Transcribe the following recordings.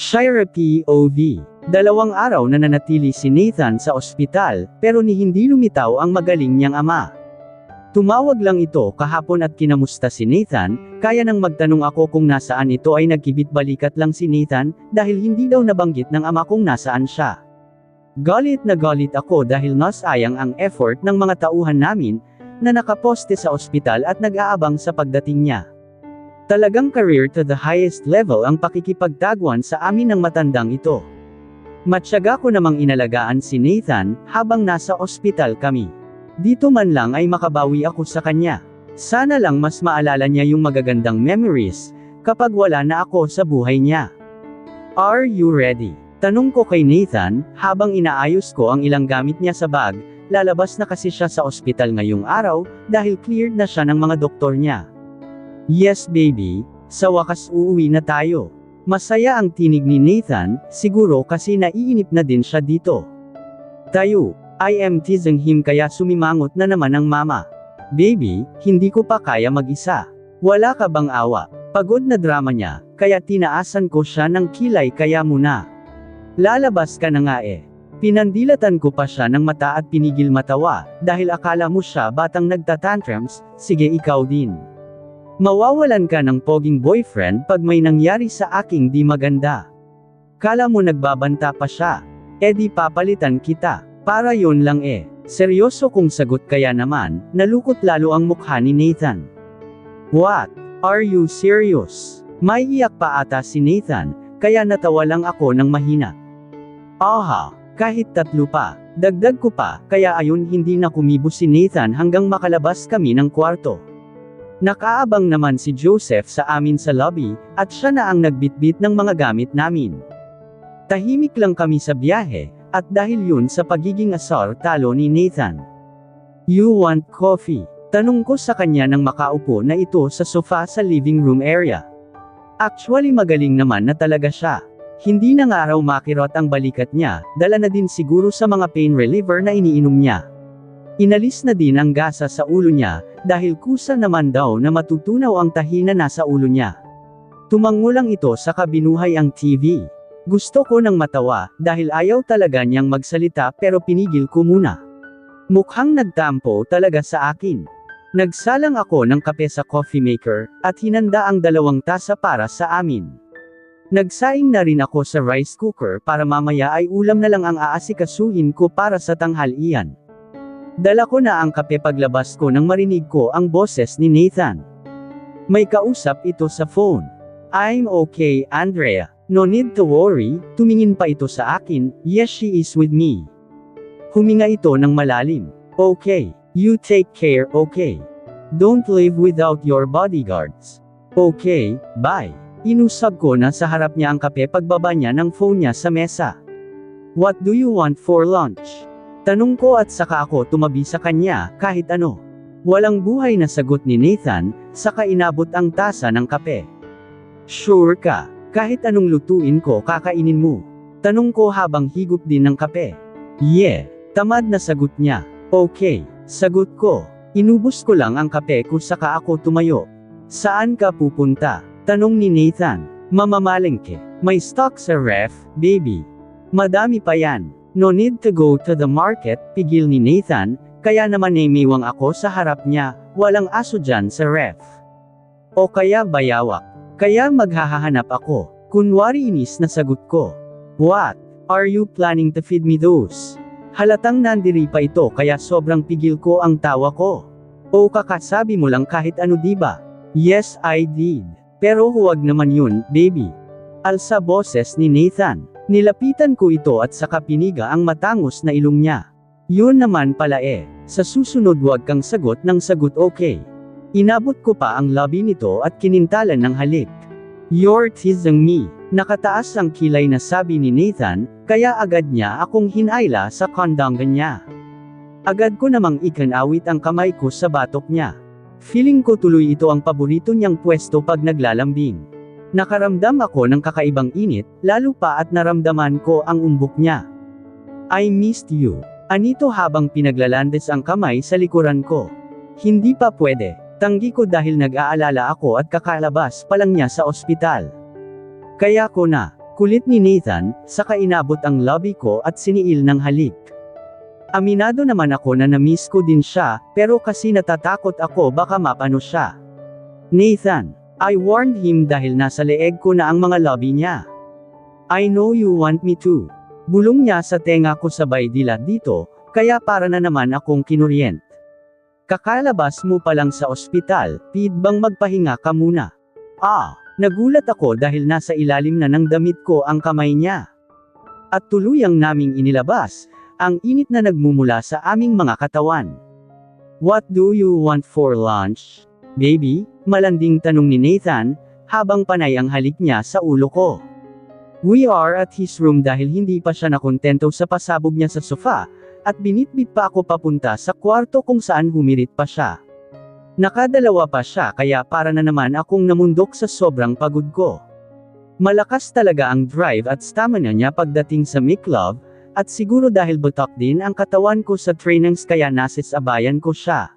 Shira POV. 2 araw na nanatili si Nathan sa ospital, pero hindi lumitaw ang magaling niyang ama. Tumawag lang ito kahapon at kinamusta si Nathan, kaya nang magtanong ako kung nasaan ito ay nagkibit-balikat lang si Nathan, dahil hindi daw nabanggit ng ama kung nasaan siya. Galit na galit ako dahil nasayang ang effort ng mga tauhan namin, na nakaposte sa ospital at nag-aabang sa pagdating niya. Talagang career to the highest level ang pakikipagtagwan sa amin ng matandang ito. Matyaga ko namang inalagaan si Nathan, habang nasa ospital kami. Dito man lang ay makabawi ako sa kanya. Sana lang mas maalala niya yung magagandang memories, kapag wala na ako sa buhay niya. Are you ready? Tanong ko kay Nathan, habang inaayos ko ang ilang gamit niya sa bag. Lalabas na kasi siya sa ospital ngayong araw, dahil cleared na siya ng mga doktor niya. Yes baby, sa wakas uuwi na tayo. Masaya ang tinig ni Nathan, siguro kasi naiinip na din siya dito. Tayo, I am teasing him kaya sumimangot na naman ang mama. Baby, hindi ko pa kaya mag-isa. Wala ka bang awa? Pagod na drama niya, kaya tinaasan ko siya ng kilay kaya muna. Lalabas ka na nga eh. Pinandilatan ko pa siya ng mata at pinigil matawa, dahil akala mo siya batang nagtatantrums, sige ikaw din. Mawawalan ka ng poging boyfriend pag may nangyari sa aking di maganda. Kala mo nagbabanta pa siya. Di papalitan kita. Para yon lang eh. Seryoso kong sagot kaya naman, nalukot lalo ang mukha ni Nathan. What? Are you serious? May iyak pa ata si Nathan, kaya natawa lang ako ng mahina. Aha, kahit 3 pa. Dagdag ko pa, kaya ayun hindi na kumibo si Nathan hanggang makalabas kami ng kwarto. Nakaabang naman si Joseph sa amin sa lobby, at siya na ang nagbitbit ng mga gamit namin. Tahimik lang kami sa biyahe, at dahil yun sa pagiging asar talo ni Nathan. You want coffee? Tanong ko sa kanya nang makaupo na ito sa sofa sa living room area. Actually magaling naman na talaga siya. Hindi na nga raw makirot ang balikat niya, dala na din siguro sa mga pain reliever na iniinom niya. Inalis na din ang gasa sa ulo niya, dahil kusa naman daw na matutunaw ang tahi na nasa ulo niya. Tumango lang ito sa kabinuhay ang TV. Gusto ko nang matawa, dahil ayaw talaga niyang magsalita pero pinigil ko muna. Mukhang nagtampo talaga sa akin. Nagsalang ako ng kape sa coffee maker, at hinanda ang 2 tasa para sa amin. Nagsaing na rin ako sa rice cooker para mamaya ay ulam na lang ang aasikasuhin ko para sa tanghalian. Dala ko na ang kape paglabas ko nang marinig ko ang boses ni Nathan. May kausap ito sa phone. I'm okay, Andrea. No need to worry. Tumingin pa ito sa akin. Yes, she is with me. Huminga ito ng malalim. Okay. You take care, okay. Don't leave without your bodyguards. Okay, bye. Inusab ko na sa harap niya ang kape pagbaba niya ng phone niya sa mesa. What do you want for lunch? Tanong ko at saka ako tumabi sa kanya, kahit ano. Walang buhay na sagot ni Nathan, saka inabot ang tasa ng kape. Sure ka, kahit anong lutuin ko kakainin mo. Tanong ko habang higop din ng kape. Yeah, tamad na sagot niya. Okay, sagot ko. Inubos ko lang ang kape ko saka ako tumayo. Saan ka pupunta? Tanong ni Nathan. Mamamalengke. May stock sa ref, baby. Madami pa yan. No need to go to the market, pigil ni Nathan, kaya naman namiwang ako sa harap niya, walang aso dyan sa ref. O kaya bayawak. Kaya maghahanap ako. Kunwari inis na sagot ko. What? Are you planning to feed me those? Halatang nandiri pa ito kaya sobrang pigil ko ang tawa ko. O kakasabi mo lang kahit ano diba? Yes I did. Pero huwag naman yun, baby. Alsa boses ni Nathan. Nilapitan ko ito at saka piniga ang matangos na ilong niya. Yun naman pala eh. Sa susunod huwag kang sagot ng sagot okay. Inabot ko pa ang labi nito at kinintalan ng halik. You're teasing me. Nakataas ang kilay na sabi ni Nathan, kaya agad niya akong hinayla sa kondangan niya. Agad ko namang ikanawit ang kamay ko sa batok niya. Feeling ko tuloy ito ang paborito niyang pwesto pag naglalambing. Nakaramdam ako ng kakaibang init, lalo pa at naramdaman ko ang umbok niya. I missed you. Anito habang pinaglalandes ang kamay sa likuran ko. Hindi pa pwede. Tanggi ko dahil nag-aalala ako at kakalabas pa lang niya sa ospital. Kaya ko na, Kulit ni Nathan, saka inabot ang lobby ko at siniil ng halik. Aminado naman ako na na-miss ko din siya, pero kasi natatakot ako baka mapano siya. Nathan, I warned him dahil nasa leeg ko na ang mga lobby niya. I know you want me to. Bulong niya sa tenga ko sabay dilat dito, kaya para na naman akong kinuryent. Kakalabas mo pa lang sa ospital, pwede bang magpahinga ka muna? Nagulat ako dahil nasa ilalim na ng damit ko ang kamay niya. At tuluyang naming inilabas, ang init na nagmumula sa aming mga katawan. What do you want for lunch, baby? Malanding tanong ni Nathan, habang panay ang halik niya sa ulo ko. We are at his room dahil hindi pa siya nakontento sa pasabog niya sa sofa, at binitbit pa ako papunta sa kwarto kung saan humirit pa siya. Nakadalawa pa siya kaya para na naman akong namundok sa sobrang pagod ko. Malakas talaga ang drive at stamina niya pagdating sa McLove, at siguro dahil butak din ang katawan ko sa trainings kaya nasisabayan ko siya.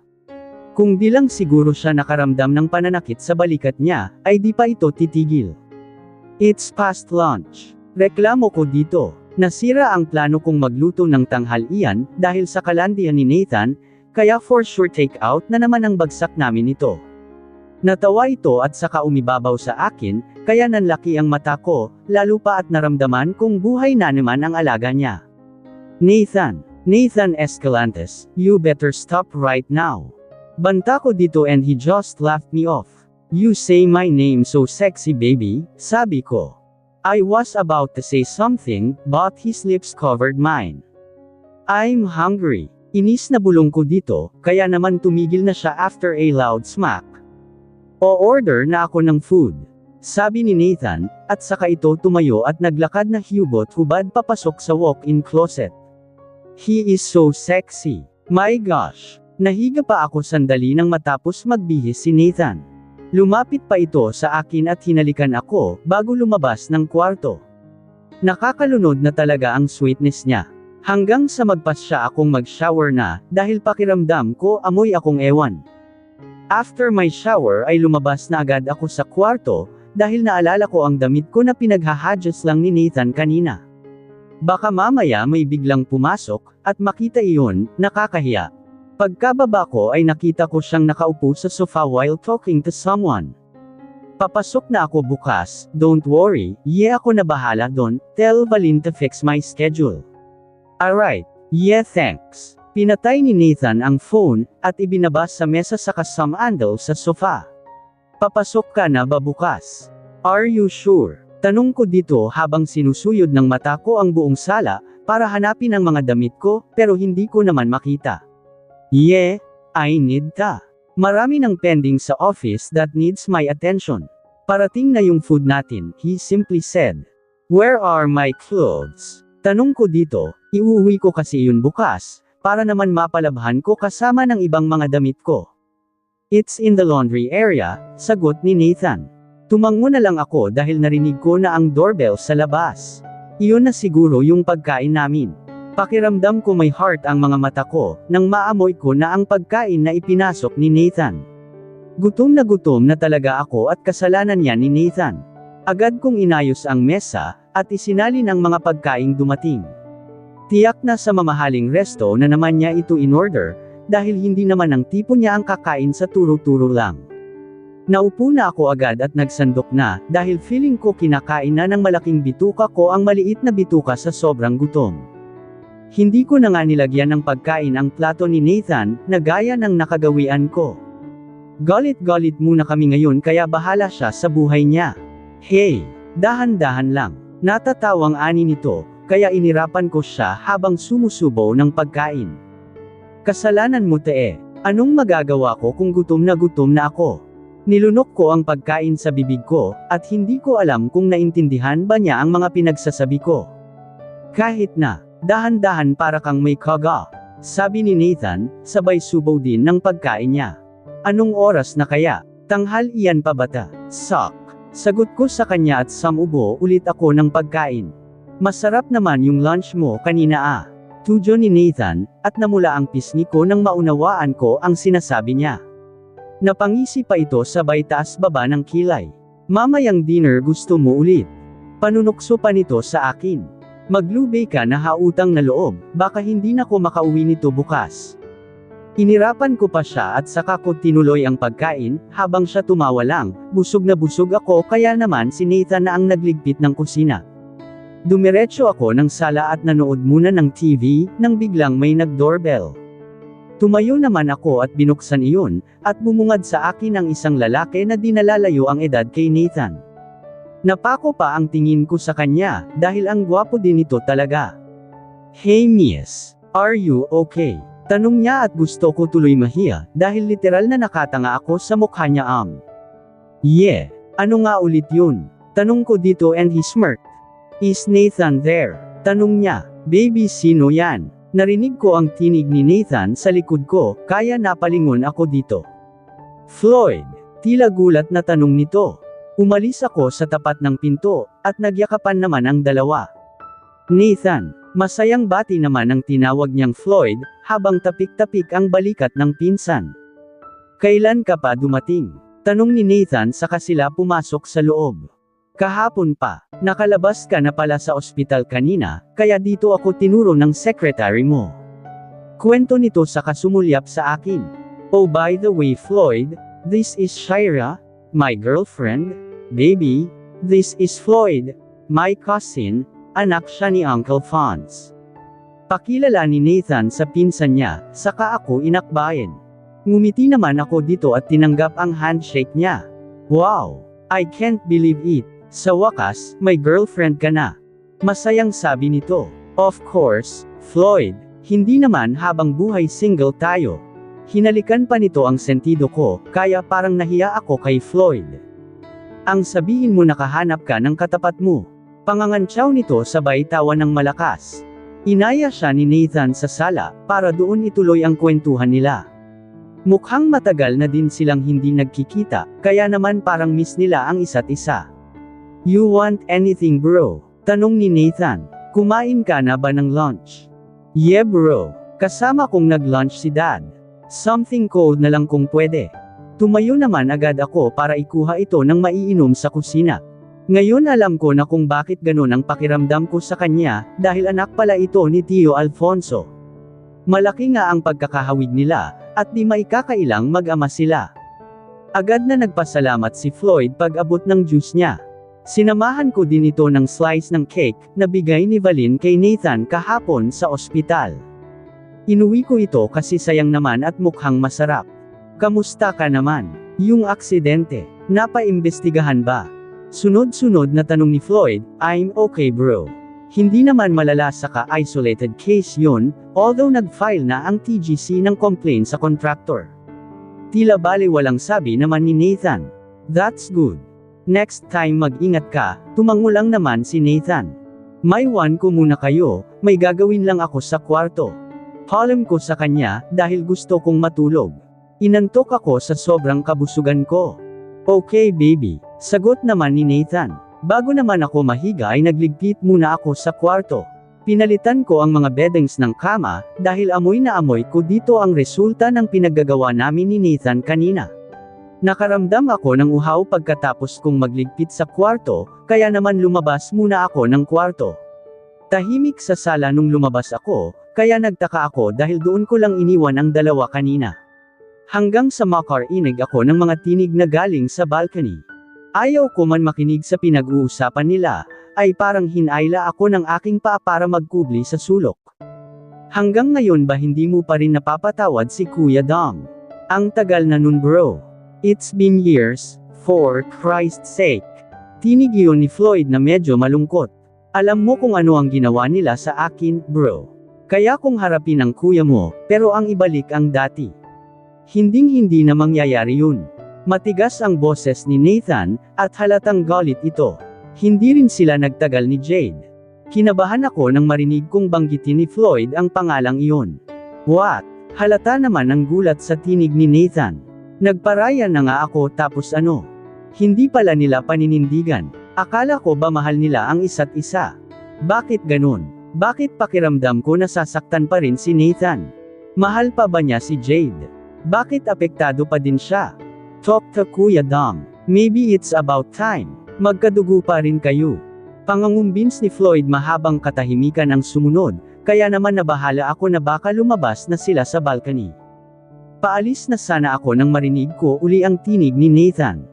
Kung di lang siguro siya nakaramdam ng pananakit sa balikat niya, ay di pa ito titigil. It's past lunch. Reklamo ko dito. Nasira ang plano kong magluto ng tanghalian dahil sa kalandian ni Nathan, kaya for sure take out na naman ang bagsak namin ito. Natawa ito at saka umibabaw sa akin, kaya nanlaki ang mata ko, lalo pa at naramdaman kong buhay na naman ang alaga niya. Nathan Escalantes, you better stop right now. Banta ko dito and he just laughed me off. You say my name so sexy baby, sabi ko. I was about to say something, but his lips covered mine. I'm hungry. Inis na bulong ko dito, kaya naman tumigil na siya after a loud smack. O-order na ako ng food. Sabi ni Nathan, at saka ito tumayo at naglakad na hubad papasok sa walk-in closet. He is so sexy. My gosh. Nahiga pa ako sandali nang matapos magbihis si Nathan. Lumapit pa ito sa akin at hinalikan ako, bago lumabas ng kwarto. Nakakalunod na talaga ang sweetness niya. Hanggang sa magpasya akong mag-shower na, dahil pakiramdam ko amoy akong ewan. After my shower ay lumabas na agad ako sa kwarto, dahil naalala ko ang damit ko na pinaghahadjust lang ni Nathan kanina. Baka mamaya may biglang pumasok, at makita iyon, nakakahiya. Pagkababa ko ay nakita ko siyang nakaupo sa sofa while talking to someone. Papasok na ako bukas, don't worry, ako na bahala doon, tell Valin to fix my schedule. Alright, thanks. Pinatay ni Nathan ang phone, at ibinaba sa mesa sa kasamandal sa sofa. Papasok ka na ba bukas? Are you sure? Tanong ko dito habang sinusuyod ng mata ko ang buong sala, para hanapin ang mga damit ko, pero hindi ko naman makita. I need ta. Marami ng pending sa office that needs my attention. Parating na yung food natin, he simply said. Where are my clothes? Tanong ko dito, iuwi ko kasi yun bukas, para naman mapalabhan ko kasama ng ibang mga damit ko. It's in the laundry area, sagot ni Nathan. Tumango na lang ako dahil narinig ko na ang doorbell sa labas. Iyon na siguro yung pagkain namin. Pakiramdam ko may heart ang mga mata ko, nang maamoy ko na ang pagkain na ipinasok ni Nathan. Gutom na talaga ako at kasalanan niya ni Nathan. Agad kong inayos ang mesa, at isinalin ang mga pagkaing dumating. Tiyak na sa mamahaling resto na naman niya ito in-order, dahil hindi naman ang tipo niya ang kakain sa turo-turo lang. Naupo na ako agad at nagsandok na, dahil feeling ko kinakain na ng malaking bituka ko ang maliit na bituka sa sobrang gutom. Hindi ko na nga nilagyan ng pagkain ang plato ni Nathan, na gaya ng nakagawian ko. Galit-galit muna kami ngayon kaya bahala siya sa buhay niya. Hey, dahan-dahan lang. Natatawang ani nito, kaya inirapan ko siya habang sumusubo ng pagkain. Kasalanan mo te. Anong magagawa ko kung gutom na ako? Nilunok ko ang pagkain sa bibig ko, at hindi ko alam kung naintindihan ba niya ang mga pinagsasabi ko. Kahit na, dahan-dahan para kang may kaga. Sabi ni Nathan, sabay subaw din ng pagkain niya. Anong oras na kaya? Tanghal iyan pa bata? Suck. Sagot ko sa kanya at samubo ulit ako ng pagkain. Masarap naman yung lunch mo kanina Tujo ni Nathan, at namula ang pisngi ko nang maunawaan ko ang sinasabi niya. Napangisi pa ito sabay taas baba ng kilay. Mamayang dinner gusto mo ulit? Panunukso pa nito sa akin. Maglubay ka na hautang na loob, baka hindi na ko makauwi nito bukas. Inirapan ko pa siya at saka ko tinuloy ang pagkain, habang siya tumawa lang. Busog na busog ako, kaya naman si Nathan na ang nagligpit ng kusina. Dumiretso ako ng sala at nanood muna ng TV, nang biglang may nag-doorbell. Tumayo naman ako at binuksan iyon, at bumungad sa akin ang isang lalaki na di nalalayo ang edad kay Nathan. Napako pa ang tingin ko sa kanya, dahil ang gwapo din ito talaga. "Hey miss, are you okay?" Tanong niya at gusto ko tuloy mahiya, dahil literal na nakatanga ako sa mukha niya. Yeah, ano nga ulit yun? Tanong ko dito and he smirked. "Is Nathan there?" Tanong niya. "Baby, sino yan?" Narinig ko ang tinig ni Nathan sa likod ko, kaya napalingon ako dito. "Floyd." Tila gulat na tanong nito. Umalis ako sa tapat ng pinto, at nagyakapan naman ang dalawa. "Nathan." Masayang bati naman ang tinawag niyang Floyd, habang tapik-tapik ang balikat ng pinsan. "Kailan ka pa dumating?" Tanong ni Nathan saka sila pumasok sa loob. "Kahapon pa. Nakalabas ka na pala sa ospital kanina, kaya dito ako tinuro ng secretary mo." Kwento nito saka sumulyap sa akin. "Oh by the way Floyd, this is Shira, my girlfriend. Baby, this is Floyd, my cousin, anak siya ni Uncle Fonz." Pakilala ni Nathan sa pinsan niya, saka ako inakbayan. Ngumiti naman ako dito at tinanggap ang handshake niya. "Wow! I can't believe it. Sa wakas, may girlfriend ka na." Masayang sabi nito. "Of course, Floyd, hindi naman habang buhay single tayo." Hinalikan pa nito ang sentido ko, kaya parang nahiya ako kay Floyd. "Ang sabihin mo nakahanap ka ng katapat mo." Pangangantsaw nito sabay tawa ng malakas. Inaya siya ni Nathan sa sala, para doon ituloy ang kwentuhan nila. Mukhang matagal na din silang hindi nagkikita, kaya naman parang miss nila ang isa't isa. "You want anything bro?" Tanong ni Nathan. "Kumain ka na ba ng lunch?" "Yeah bro, kasama kong nag-lunch si dad. Something cold na lang kung pwede." Tumayo naman agad ako para ikuha ito ng maiinom sa kusina. Ngayon alam ko na kung bakit ganun ang pakiramdam ko sa kanya, dahil anak pala ito ni Tio Alfonso. Malaki nga ang pagkakahawig nila, at di maikakailang mag-ama sila. Agad na nagpasalamat si Floyd pag abot ng juice niya. Sinamahan ko din ito ng slice ng cake, na bigay ni Valin kay Nathan kahapon sa ospital. Inuwi ko ito kasi sayang naman at mukhang masarap. "Kamusta ka naman? Yung aksidente, napaimbestigahan ba?" Sunod-sunod na tanong ni Floyd. "I'm okay bro. Hindi naman malala saka isolated case yun, although nag-file na ang TGC ng complaint sa contractor." Tila baliwalang sabi naman ni Nathan. "That's good. Next time mag-ingat ka." Tumango lang naman si Nathan. "May wan ko muna kayo, may gagawin lang ako sa kwarto." Palm ko sa kanya, dahil gusto kong matulog. Inantok ako sa sobrang kabusugan ko. "Okay baby," sagot naman ni Nathan. Bago naman ako mahiga ay nagligpit muna ako sa kwarto. Pinalitan ko ang mga beddings ng kama, dahil amoy na amoy ko dito ang resulta ng pinaggagawa namin ni Nathan kanina. Nakaramdam ako ng uhaw pagkatapos kong magligpit sa kwarto, kaya naman lumabas muna ako ng kwarto. Tahimik sa sala nung lumabas ako, kaya nagtaka ako dahil doon ko lang iniwan ang dalawa kanina. Hanggang sa makarinig ako ng mga tinig na galing sa balcony. Ayaw ko man makinig sa pinag-uusapan nila, ay parang hinayla ako ng aking paa para magkubli sa sulok. "Hanggang ngayon ba hindi mo pa rin napapatawad si Kuya Dom? Ang tagal na nun bro. It's been years, for Christ's sake." Tinig iyon ni Floyd na medyo malungkot. "Alam mo kung ano ang ginawa nila sa akin, bro. Kaya kung harapin ang kuya mo, pero ang ibalik ang dati. Hinding-hindi na mangyayari yun." Matigas ang boses ni Nathan, at halatang galit ito. Hindi rin sila nagtagal ni Jade. Kinabahan ako nang marinig kong banggitin ni Floyd ang pangalang iyon. "What?" Halata naman ang gulat sa tinig ni Nathan. "Nagparaya na nga ako tapos ano? Hindi pala nila paninindigan. Akala ko ba mahal nila ang isa't isa? Bakit ganun? Bakit pakiramdam ko nasasaktan pa rin si Nathan? Mahal pa ba niya si Jade? Bakit apektado pa din siya? Talk to Kuya Dom. Maybe it's about time. Magkadugo pa rin kayo." Pangangumbins ni Floyd mahabang katahimikan ang sumunod, kaya naman nabahala ako na baka lumabas na sila sa balcony. Paalis na sana ako nang marinig ko uli ang tinig ni Nathan.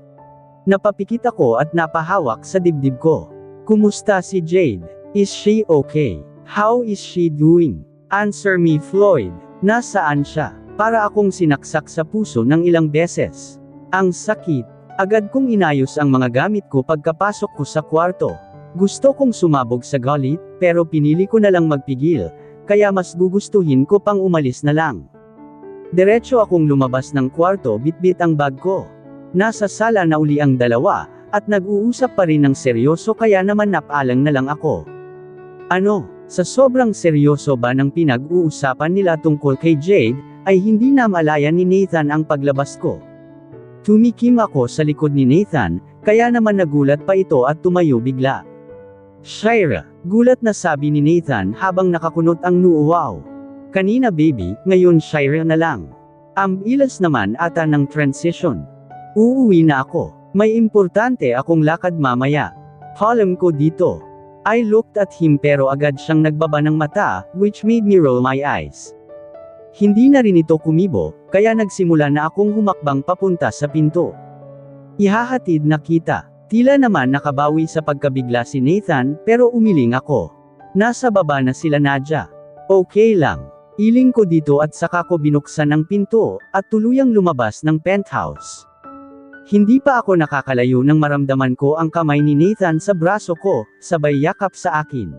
Napapikit ako at napahawak sa dibdib ko. Kumusta si Jade? Is she okay? How is she doing? Answer me, Floyd. Nasaan siya? Para akong sinaksak sa puso ng ilang beses. Ang sakit. Agad kong inayos ang mga gamit ko pagkapasok ko sa kwarto. Gusto kong sumabog sa galit, pero pinili ko na lang magpigil, kaya mas gugustuhin ko pang umalis na lang. Diretso akong lumabas ng kwarto, bitbit ang bag ko. Nasa sala na uli ang dalawa, at nag-uusap pa rin ng seryoso, kaya naman napaalang na lang ako. Ano, sa sobrang seryoso ba ng pinag-uusapan nila tungkol kay Jade, ay hindi na malayan ni Nathan ang paglabas ko. Tumikim ako sa likod ni Nathan, kaya naman nagulat pa ito at tumayo bigla. Shira, gulat na sabi ni Nathan habang nakakunot ang noo. Wow. Kanina baby, ngayon Shira na lang. Ambilas naman ata ng transition. Uuwi na ako. May importante akong lakad mamaya. Alam ko dito. I looked at him pero agad siyang nagbaba ng mata, which made me roll my eyes. Hindi na rin ito kumibo, kaya nagsimula na akong humakbang papunta sa pinto. Ihahatid na kita. Tila naman nakabawi sa pagkabigla si Nathan, pero umiling ako. Nasa baba na sila Nadja. Okay lang. Iling ko dito at saka ko binuksan ang pinto, at tuluyang lumabas ng penthouse. Hindi pa ako nakakalayo nang maramdaman ko ang kamay ni Nathan sa braso ko, sabay yakap sa akin.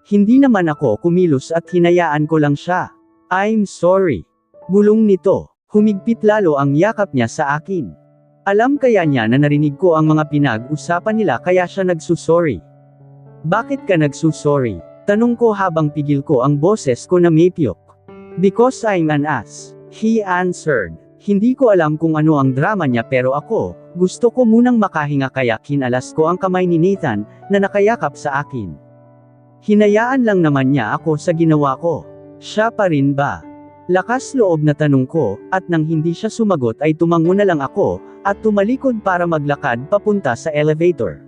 Hindi naman ako kumilos at hinayaan ko lang siya. I'm sorry. Bulong nito. Humigpit lalo ang yakap niya sa akin. Alam kaya niya na narinig ko ang mga pinag-usapan nila kaya siya nagsusorry. Bakit ka nagsusorry? Tanong ko habang pigil ko ang boses ko na may piyok. Because I'm an ass. He answered. Hindi ko alam kung ano ang drama niya pero ako, gusto ko munang makahinga kaya kinalas ko ang kamay ni Nathan, na nakayakap sa akin. Hinayaan lang naman niya ako sa ginawa ko. Siya pa rin ba? Lakas loob na tanong ko, at nang hindi siya sumagot ay tumango na lang ako, at tumalikod para maglakad papunta sa elevator.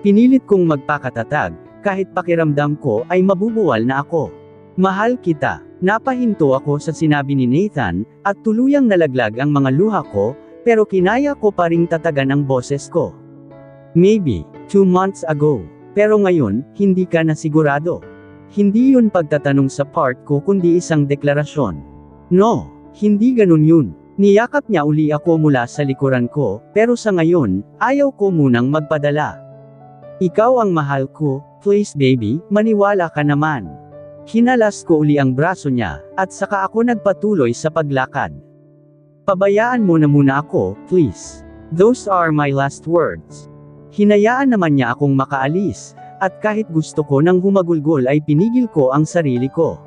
Pinilit kong magpakatatag, kahit pakiramdam ko ay mabubuwal na ako. Mahal kita. Napahinto ako sa sinabi ni Nathan, at tuluyang nalaglag ang mga luha ko, pero kinaya ko pa ring tatagan ang boses ko. Maybe 2 months ago. Pero ngayon, hindi ka na sigurado. Hindi yun pagtatanong sa part ko kundi isang deklarasyon. No, hindi ganun yun. Niyakap niya uli ako mula sa likuran ko, pero sa ngayon, ayaw ko munang magpadala. Ikaw ang mahal ko, please baby, maniwala ka naman. Hinalas ko uli ang braso niya, at saka ako nagpatuloy sa paglakad. Pabayaan mo na muna ako, please. Those are my last words. Hinayaan naman niya akong makaalis, at kahit gusto ko nang humagulgol ay pinigil ko ang sarili ko.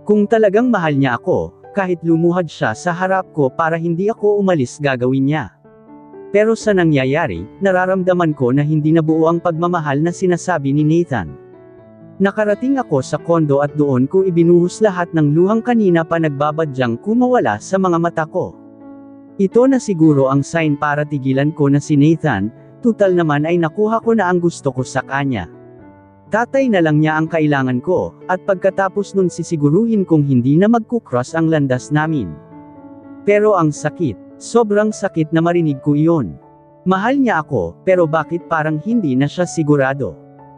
Kung talagang mahal niya ako, kahit lumuhad siya sa harap ko para hindi ako umalis gagawin niya. Pero sa nangyayari, nararamdaman ko na hindi nabuo ang pagmamahal na sinasabi ni Nathan. Nakarating ako sa kondo at doon ko ibinuhos lahat ng luhang kanina pa nagbabadyang kumawala sa mga mata ko. Ito na siguro ang sign para tigilan ko na si Nathan, tutal naman ay nakuha ko na ang gusto ko sa kanya. Tatay na lang niya ang kailangan ko, at pagkatapos nun sisiguruhin kong hindi na magkukross ang landas namin. Pero ang sakit, sobrang sakit na marinig ko iyon. Mahal niya ako, pero bakit parang hindi na siya sigurado?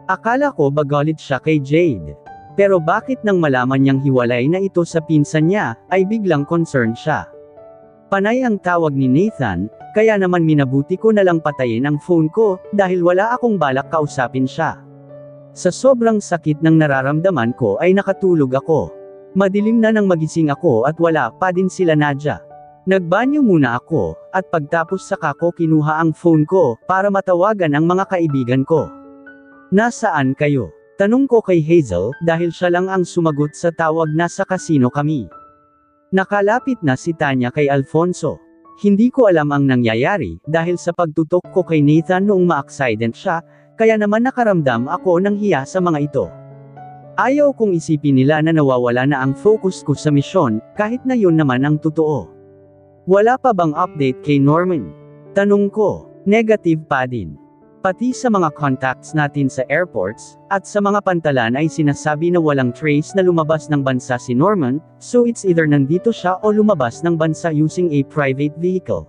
Akala ko ba galit siya kay Jade? Pero bakit nang malaman niyang hiwalay na ito sa pinsan niya, ay biglang concerned siya? Panay ang tawag ni Nathan, kaya naman minabuti ko na lang patayin ang phone ko, dahil wala akong balak kausapin siya. Sa sobrang sakit ng nararamdaman ko ay nakatulog ako. Madilim na nang magising ako at wala pa din sila Nadja. Nagbanyo muna ako, at pagtapos saka ko kinuha ang phone ko, para matawagan ang mga kaibigan ko. Nasaan kayo? Tanong ko kay Hazel, dahil siya lang ang sumagot sa tawag na sa kasino kami. Nakalapit na si Tanya kay Alfonso. Hindi ko alam ang nangyayari, dahil sa pagtutok ko kay Nathan noong ma-accident siya, kaya naman nakaramdam ako ng hiya sa mga ito. Ayaw kong isipin nila na nawawala na ang focus ko sa misyon, kahit na yun naman ang totoo. Wala pa bang update kay Norman? Tanong ko. Negative pa din. Pati sa mga contacts natin sa airports, at sa mga pantalan ay sinasabi na walang trace na lumabas ng bansa si Norman, so it's either nandito siya o lumabas ng bansa using a private vehicle.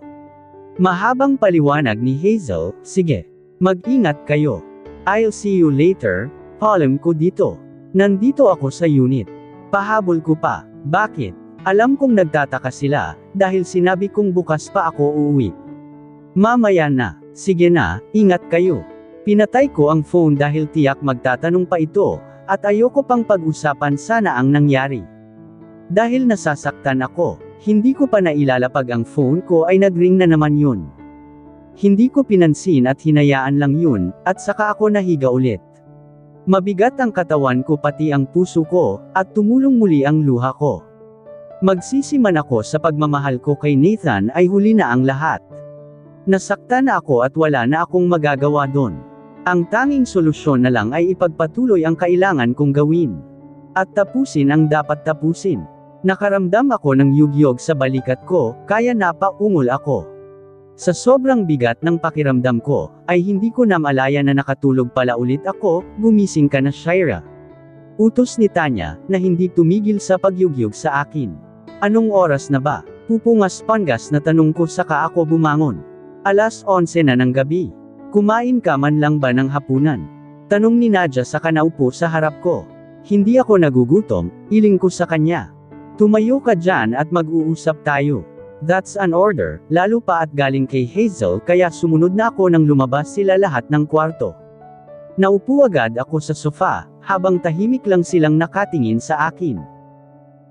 Mahabang paliwanag ni Hazel, sige. Mag-ingat kayo. I'll see you later, paalam ko dito. Nandito ako sa unit. Pahabol ko pa. Bakit? Alam kong nagtataka sila, dahil sinabi kong bukas pa ako uuwi. Mamaya na. Sige na, ingat kayo. Pinatay ko ang phone dahil tiyak magtatanong pa ito, at ayoko pang pag-usapan sana ang nangyari. Dahil nasasaktan ako, hindi ko pa nailalapag ang phone ko ay nag-ring na naman yun. Hindi ko pinansin at hinayaan lang yun, at saka ako nahiga ulit. Mabigat ang katawan ko pati ang puso ko, at tumulong muli ang luha ko. Magsisiman ako sa pagmamahal ko kay Nathan ay huli na ang lahat. Nasaktan na ako at wala na akong magagawa doon. Ang tanging solusyon na lang ay ipagpatuloy ang kailangan kong gawin. At tapusin ang dapat tapusin. Nakaramdam ako ng yugyog sa balikat ko, kaya napaungol ako. Sa sobrang bigat ng pakiramdam ko, ay hindi ko na malaya na nakatulog pala ulit ako, gumising ka na Shira. Utos ni Tanya, na hindi tumigil sa pagyugyog sa akin. Anong oras na ba? Pupungas-pangas na tanong ko saka ako bumangon. 11:00 na ng gabi. Kumain ka man lang ba ng hapunan? Tanong ni Nadia sa kanaupo sa harap ko. Hindi ako nagugutom, iling ko sa kanya. Tumayo ka dyan at mag-uusap tayo. That's an order, lalo pa at galing kay Hazel kaya sumunod na ako nang lumabas sila lahat ng kwarto. Naupo agad ako sa sofa, habang tahimik lang silang nakatingin sa akin.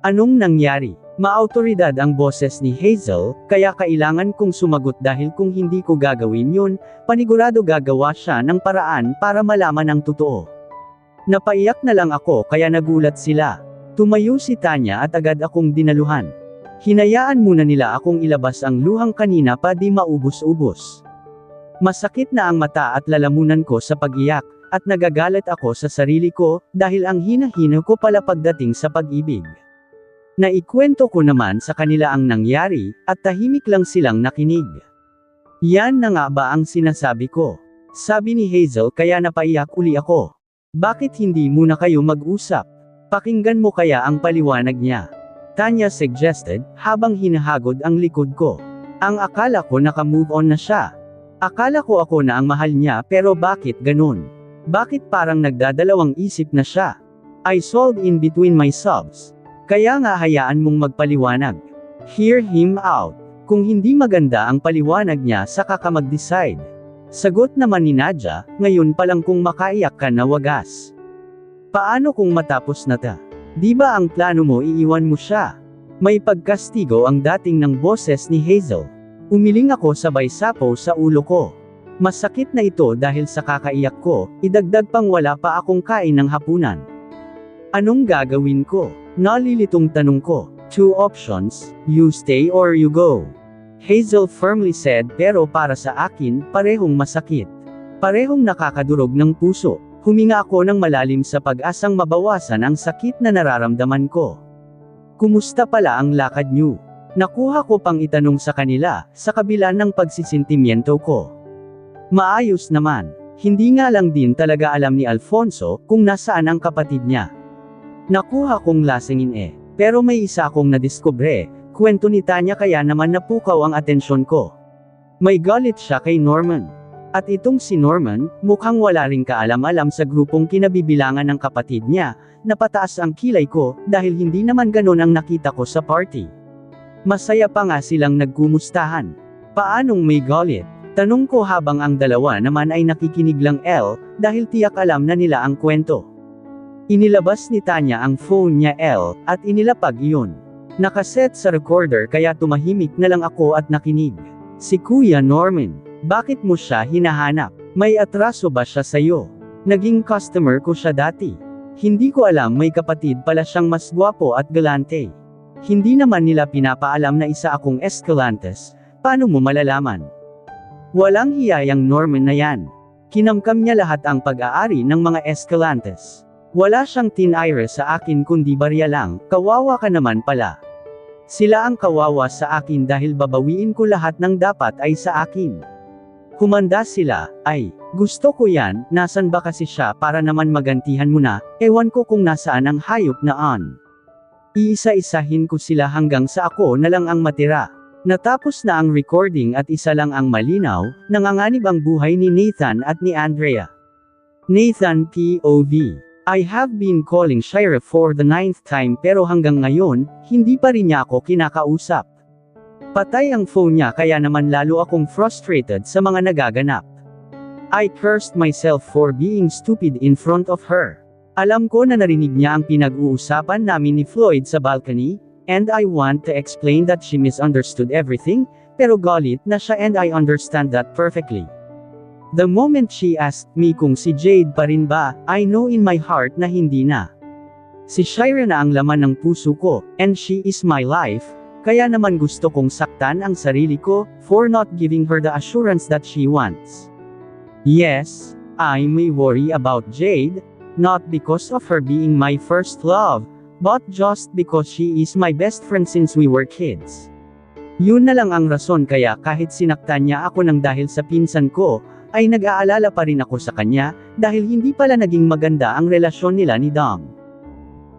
Anong nangyari? Maautoridad ang boses ni Hazel, kaya kailangan kong sumagot dahil kung hindi ko gagawin yun, panigurado gagawa siya ng paraan para malaman ang totoo. Napaiyak na lang ako kaya nagulat sila. Tumayo si Tanya at agad akong dinaluhan. Hinayaan muna nila akong ilabas ang luhang kanina pa di maubos-ubos. Masakit na ang mata at lalamunan ko sa pag-iyak, at nagagalit ako sa sarili ko, dahil ang hina-hina ko pala pagdating sa pag-ibig. Naikwento ko naman sa kanila ang nangyari, at tahimik lang silang nakinig. Yan na nga ba ang sinasabi ko? Sabi ni Hazel kaya napaiyak uli ako. Bakit hindi muna kayo mag-usap? Pakinggan mo kaya ang paliwanag niya. Tanya suggested, habang hinahagod ang likod ko. Ang akala ko naka-move on na siya. Akala ko ako na ang mahal niya pero bakit ganun? Bakit parang nagdadalawang isip na siya? I sold in between my sobs. Kaya nga hayaan mong magpaliwanag. Hear him out. Kung hindi maganda ang paliwanag niya saka ka mag-decide. Sagot naman ni Nadia, ngayon pa lang kung makaiyak ka na wagas. Paano kung matapos na ta? Di ba ang plano mo iiwan mo siya? May pagkastigo ang dating ng boses ni Hazel. Umiling ako sabay sapo sa ulo ko. Masakit na ito dahil sa kakaiyak ko, idagdag pang wala pa akong kain ng hapunan. Anong gagawin ko? Nalilitong tanong ko. 2 options, you stay or you go. Hazel firmly said pero para sa akin, parehong masakit. Parehong nakakadurog ng puso. Huminga ako ng malalim sa pag-asang mabawasan ang sakit na nararamdaman ko. Kumusta pala ang lakad niyo? Nakuha ko pang itanong sa kanila, sa kabila ng pagsisintimiento ko. Maayos naman. Hindi nga lang din talaga alam ni Alfonso kung nasaan ang kapatid niya. Nakuha kong lasingin pero may isa akong nadiskubre, kwento ni Tanya kaya naman napukaw ang atensyon ko. May galit siya kay Norman. At itong si Norman, mukhang wala ring kaalam-alam sa grupong kinabibilangan ng kapatid niya, napataas ang kilay ko, dahil hindi naman ganon ang nakita ko sa party. Masaya pa nga silang nagkumustahan. Paanong may galit? Tanong ko habang ang dalawa naman ay nakikinig lang dahil tiyak alam na nila ang kwento. Inilabas ni Tanya ang phone niya at inilapag iyon. Nakaset sa recorder kaya tumahimik na lang ako at nakinig. Si Kuya Norman, bakit mo siya hinahanap? May atraso ba siya sa'yo? Naging customer ko siya dati. Hindi ko alam may kapatid pala siyang mas gwapo at galante. Hindi naman nila pinapaalam na isa akong Escalantes, paano mo malalaman? Walang hiyayang Norman na yan. Kinamkam niya lahat ang pag-aari ng mga Escalantes. Wala siyang tinire sa akin kundi barya lang, kawawa ka naman pala. Sila ang kawawa sa akin dahil babawiin ko lahat ng dapat ay sa akin. Humanda sila, ay, Gusto ko yan, nasan ba kasi siya para naman magantihan mo na, ewan ko kung nasaan ang hayop na on. Iisa-isahin ko sila hanggang sa ako na lang ang matira. Natapos na ang recording at isa lang ang malinaw, nanganganib ang buhay ni Nathan at ni Andrea. Nathan POV. I have been calling Shira for the 9th time pero hanggang ngayon, hindi pa rin niya ako kinakausap. Patay ang phone niya kaya naman lalo akong frustrated sa mga nagaganap. I cursed myself for being stupid in front of her. Alam ko na narinig niya ang pinag-uusapan namin ni Floyd sa balcony, and I want to explain that she misunderstood everything, pero galit na siya and I understand that perfectly. The moment she asked me kung si Jade pa rin ba, I know in my heart na hindi na. Si Shira na ang laman ng puso ko, and she is my life, kaya naman gusto kong saktan ang sarili ko, for not giving her the assurance that she wants. Yes, I may worry about Jade, not because of her being my first love, but just because she is my best friend since we were kids. Yun na lang ang rason kaya kahit sinaktan niya ako ng dahil sa pinsan ko, ay nag-aalala pa rin ako sa kanya, dahil hindi pala naging maganda ang relasyon nila ni Dom.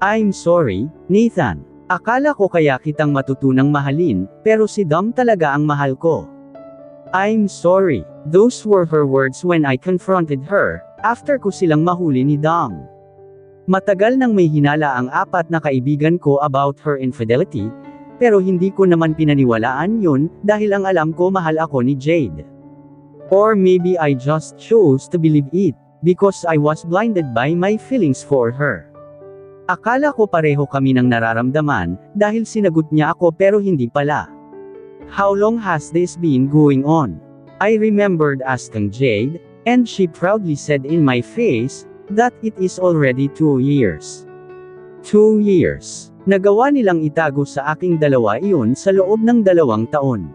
I'm sorry, Nathan. Akala ko kaya kitang matutunang mahalin, pero si Dom talaga ang mahal ko. I'm sorry. Those were her words when I confronted her, after ko silang mahuli ni Dom. Matagal nang may hinala ang apat na kaibigan ko about her infidelity, pero hindi ko naman pinaniwalaan yun, dahil ang alam ko mahal ako ni Jade. Or maybe I just chose to believe it, because I was blinded by my feelings for her. Akala ko pareho kami ng nararamdaman, dahil sinagot niya ako pero hindi pala. How long has this been going on? I remembered asking Jade, and she proudly said in my face, that it is already 2 years. 2 years. Nagawa nilang itago sa aking dalawa iyon sa loob ng 2 taon.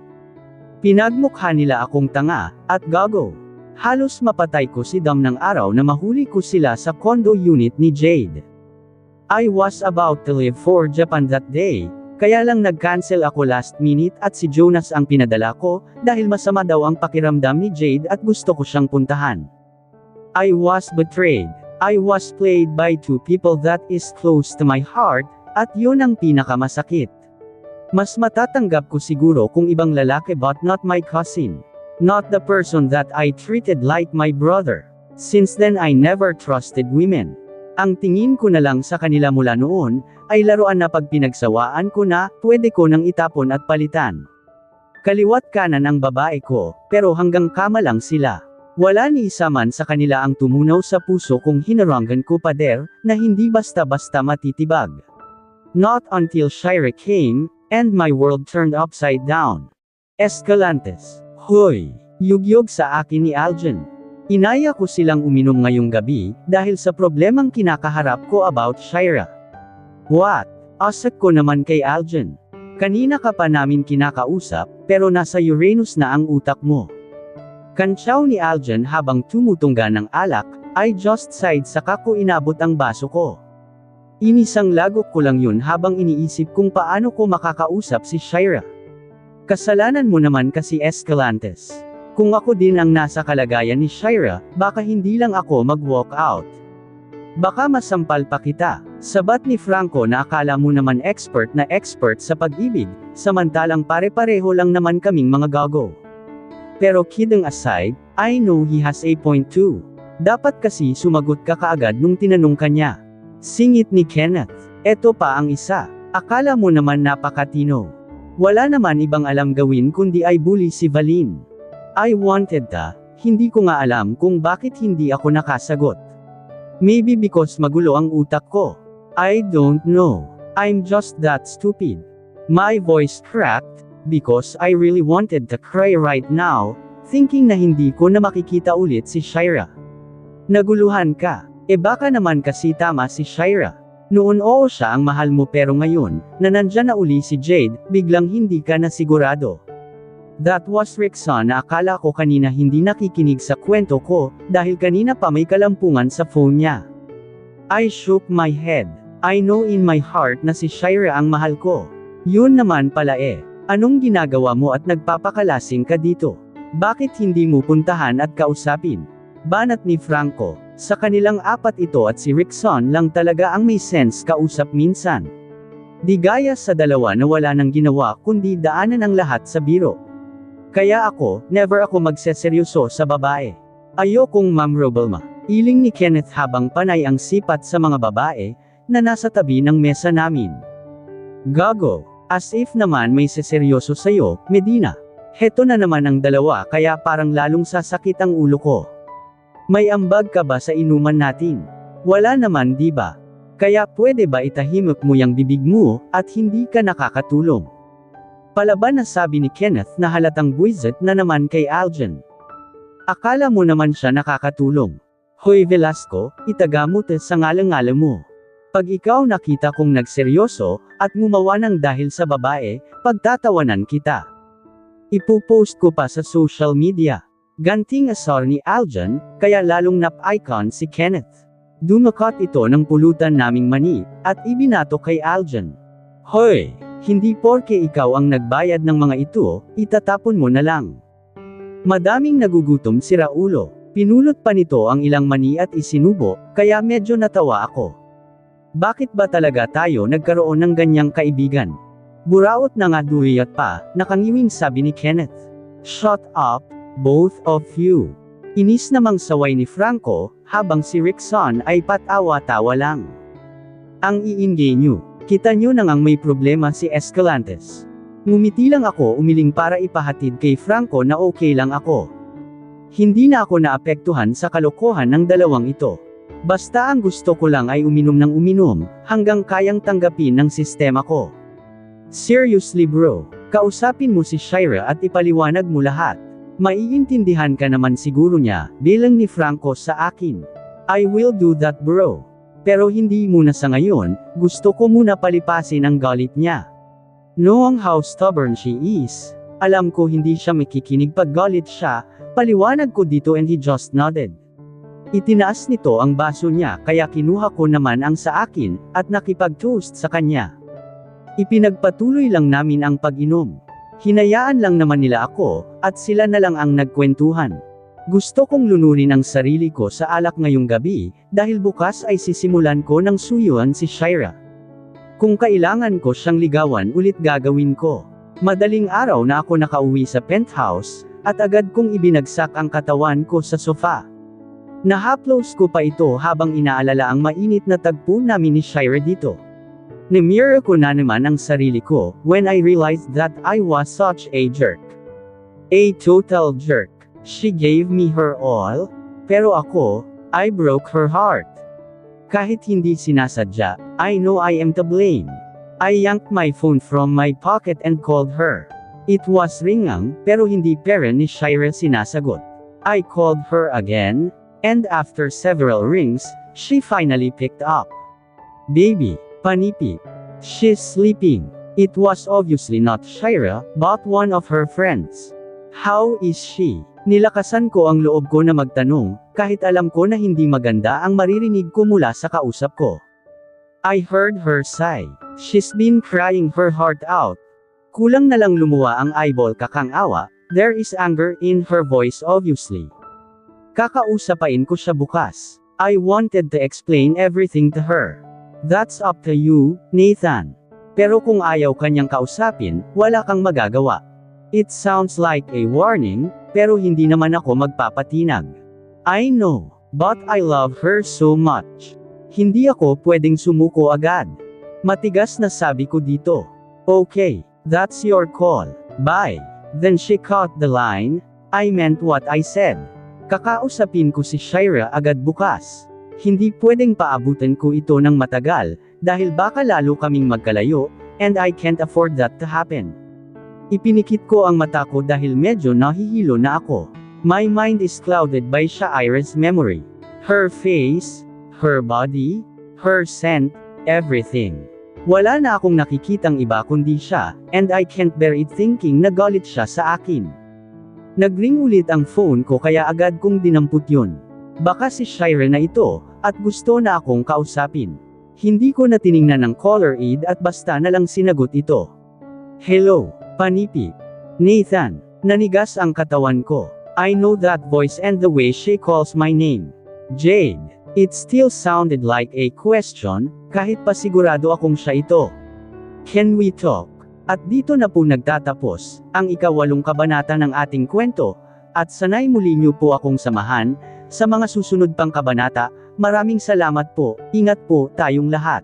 Pinagmukha nila akong tanga, at gago. Halos mapatay ko si Dom ng araw na mahuli ko sila sa condo unit ni Jade. I was about to leave for Japan that day, kaya lang nag-cancel ako last minute at si Jonas ang pinadala ko, dahil masama daw ang pakiramdam ni Jade at gusto ko siyang puntahan. I was betrayed. I was played by 2 people that is close to my heart, at yun ang pinakamasakit. Mas matatanggap ko siguro kung ibang lalaki but not my cousin. Not the person that I treated like my brother. Since then I never trusted women. Ang tingin ko na lang sa kanila mula noon, ay laruan na pag pinagsawaan ko na, pwede ko nang itapon at palitan. Kaliwat kanan ang babae ko, pero hanggang kama lang sila. Wala ni isa man sa kanila ang tumunaw sa puso kong hinarangan ko pader, na hindi basta-basta matitibag. Not until Shira came, and my world turned upside down. Escalantes. Hoy! Yugyog sa akin ni Aljan. Inaya ko silang uminom ngayong gabi, dahil sa problemang kinakaharap ko about Shira. What? Asak ko naman kay Aljan. Kanina ka pa namin kinakausap, pero nasa Uranus na ang utak mo. Kantsaw ni Aljan habang tumutungga ng alak, I just sighed saka ko inabot ang baso ko. Inisang lagok ko lang yun habang iniisip kung paano ko makakausap si Shira. Kasalanan mo naman kasi Escalantes. Kung ako din ang nasa kalagayan ni Shira, baka hindi lang ako mag-walk out. Baka masampal pa kita. Sabat ni Franco na akala mo naman expert sa pag-ibig, samantalang pare-pareho lang naman kaming mga gago. Pero kidding aside, I know he has a point too. Dapat kasi sumagot ka kaagad nung tinanong kanya. Singit ni Kenneth. Eto pa ang isa. Akala mo naman napakatino. Wala naman ibang alam gawin kundi ay bully si Valin. I wanted hindi ko nga alam kung bakit hindi ako nakasagot. Maybe because magulo ang utak ko. I don't know. I'm just that stupid. My voice cracked, because I really wanted to cry right now, thinking na hindi ko na makikita ulit si Shira. Naguluhan ka. Baka naman kasi tama si Shira. Noon oo siya ang mahal mo pero ngayon, na nandyan na uli si Jade, biglang hindi ka na sigurado. That was Rickson na akala ko kanina hindi nakikinig sa kwento ko, dahil kanina pa may kalampungan sa phone niya. I shook my head. I know in my heart na si Shira ang mahal ko. Yun naman pala Anong ginagawa mo at nagpapakalasing ka dito? Bakit hindi mo puntahan at kausapin? Banat ni Franco, sa kanilang apat ito at si Rickson lang talaga ang may sense kausap minsan. Di gaya sa dalawa na wala nang ginawa kundi daanan ang lahat sa biro. Kaya ako, never ako magseseryoso sa babae. Ayokong mamroblema. Iling ni Kenneth habang panay ang sipat sa mga babae, na nasa tabi ng mesa namin. Gago. As if naman may seseryoso sa'yo, Medina. Heto na naman ang dalawa kaya parang lalong sasakit ang ulo ko. May ambag ka ba sa inuman natin? Wala naman di ba? Kaya pwede ba itahimik mo yang bibig mo, at hindi ka nakakatulong? Palaban na sabi ni Kenneth na halatang buwisit na naman kay Aljan. Akala mo naman siya nakakatulong. Hoy Velasco, itagamot sa ngalang-ngala mo. Pag ikaw nakita kong nagseryoso, at gumawa ng dahil sa babae, pagtatawanan kita. Ipopost ko pa sa social media. Ganting asar ni Aljan, kaya lalong nap-icon si Kenneth. Dumakat ito ng pulutan naming mani, at ibinato kay Aljan. Hoy! Hindi porke ikaw ang nagbayad ng mga ito, itatapon mo na lang. Madaming nagugutom si Raulo. Pinulot pa nito ang ilang mani at isinubo, kaya medyo natawa ako. Bakit ba talaga tayo nagkaroon ng ganyang kaibigan? Buraot na nga duwiyat pa, nakangiwing sabi ni Kenneth. Shut up, both of you. Inis namang saway ni Franco, habang si Rickson ay patawa-tawa lang. Ang iingenyo. Kita nyo nang ang may problema si Escalantes. Ngumiti lang ako umiling para ipahatid kay Franco na okay lang ako. Hindi na ako naapektuhan sa kalokohan ng dalawang ito. Basta ang gusto ko lang ay uminom ng uminom, hanggang kayang tanggapin ng sistema ko. Seriously bro, kausapin mo si Shira at ipaliwanag mo lahat. Maiintindihan ka naman siguro niya, bilang ni Franco sa akin. I will do that bro. Pero hindi muna sa ngayon, gusto ko muna palipasin ang galit niya. Knowing how stubborn she is, alam ko hindi siya makikinig pag galit siya, paliwanag ko dito and he just nodded. Itinaas nito ang baso niya kaya kinuha ko naman ang sa akin, at nakipag-toast sa kanya. Ipinagpatuloy lang namin ang pag-inom. Hinayaan lang naman nila ako, at sila na lang ang nagkwentuhan. Gusto kong lunurin ang sarili ko sa alak ngayong gabi, dahil bukas ay sisimulan ko ng suyuan si Shira. Kung kailangan ko siyang ligawan ulit gagawin ko. Madaling araw na ako nakauwi sa penthouse, at agad kong ibinagsak ang katawan ko sa sofa. Nahaplos ko pa ito habang inaalala ang mainit na tagpo namin ni Shira dito. Ni-mirror ko na naman ang sarili ko, when I realized that I was such a jerk. A total jerk. She gave me her all, pero ako, I broke her heart. Kahit hindi sinasadya, I know I am to blame. I yanked my phone from my pocket and called her. It was ringing, pero hindi pera ni Shira sinasagot. I called her again, and after several rings, she finally picked up. Baby, panipi. She's sleeping. It was obviously not Shira, but one of her friends. How is she? Nilakasan ko ang loob ko na magtanong, kahit alam ko na hindi maganda ang maririnig ko mula sa kausap ko. I heard her sigh. She's been crying her heart out. Kulang na lang lumuwa ang eyeball kakang awa, there is anger in her voice obviously. Kakausapain ko siya bukas. I wanted to explain everything to her. That's up to you, Nathan. Pero kung ayaw kanyang kausapin, wala kang magagawa. It sounds like a warning, pero hindi naman ako magpapatinag. I know, but I love her so much. Hindi ako pwedeng sumuko agad. Matigas na sabi ko dito. Okay, that's your call. Bye. Then she cut the line. I meant what I said. Kakausapin ko si Shira agad bukas. Hindi pwedeng paabutan ko ito ng matagal, dahil baka lalo kaming magkalayo, and I can't afford that to happen. Ipinikit ko ang mata ko dahil medyo nahihilo na ako. My mind is clouded by Shira's memory. Her face, her body, her scent, everything. Wala na akong nakikitang iba kundi siya, and I can't bear it thinking na galit siya sa akin. Nagring ulit ang phone ko kaya agad kong dinampot yun. Baka si Shira na ito, at gusto na akong kausapin. Hindi ko na tiningnan ng caller ID at basta na lang sinagot ito. Hello, panipi. Nathan, nanigas ang katawan ko. I know that voice and the way she calls my name. Jade. It still sounded like a question, kahit pa sigurado akong siya ito. Can we talk? At dito na po nagtatapos, ang ika-8 kabanata ng ating kwento, at sanay muli niyo po akong samahan, sa mga susunod pang kabanata. Maraming salamat po, ingat po tayong lahat.